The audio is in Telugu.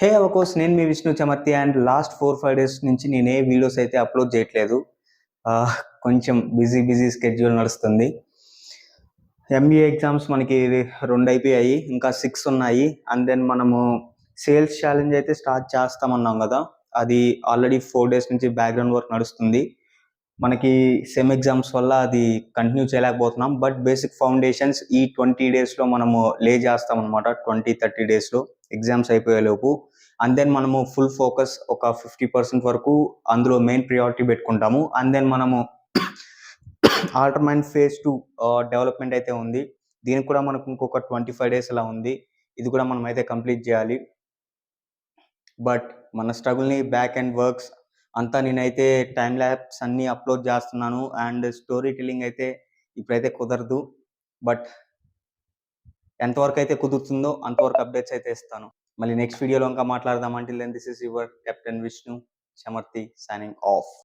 హే అవకోస్ నేను మీ Vishnu Chamarthi and last 4-5 days నుంచి నేను ఏ వీడియోస్ అయితే అప్లోడ్ చేయట్లేదు. కొంచెం బిజీ స్కెడ్యూల్ నడుస్తుంది. ఎంబీఏ ఎగ్జామ్స్ మనకి 2 అయిపోయాయి, ఇంకా 6 ఉన్నాయి. అండ్ దెన్ మనము సేల్స్ ఛాలెంజ్ అయితే స్టార్ట్ చేస్తామన్నాం కదా, అది ఆల్రెడీ 4 డేస్ నుంచి బ్యాక్గ్రౌండ్ వర్క్ నడుస్తుంది. మనకి సెమ్ ఎగ్జామ్స్ వల్ల అది కంటిన్యూ చేయలేకపోతున్నాం. బట్ బేసిక్ ఫౌండేషన్స్ ఈ 20 డేస్లో మనము లే చేస్తాం అనమాట. 20-30 డేస్లో ఎగ్జామ్స్ అయిపోయేలోపు. అండ్ దెన్ మనము ఫుల్ ఫోకస్ ఒక 50% వరకు అందులో మెయిన్ ప్రియారిటీ పెట్టుకుంటాము. అండ్ దెన్ మనము ఆల్టర్మైన్ ఫేజ్ 2 డెవలప్మెంట్ అయితే ఉంది. దీనికి కూడా మనకు ఇంకొక 25 డేస్ అలా ఉంది. ఇది కూడా మనం అయితే కంప్లీట్ చేయాలి. బట్ మన స్ట్రగుల్ని బ్యాక్ అండ్ వర్క్స్ అంతా నేనైతే టైం ల్యాబ్స్ అన్నీ అప్లోడ్ చేస్తున్నాను. అండ్ స్టోరీ టెల్లింగ్ అయితే ఇప్పుడైతే కుదరదు. బట్ ఎంతవరకు అయితే కుదురుతుందో అంతవరకు అప్డేట్స్ అయితే ఇస్తాను. మళ్ళీ నెక్స్ట్ వీడియోలో ఇంకా మాట్లాడదాం. Until then this is your captain Vishnu Chamarthi signing of.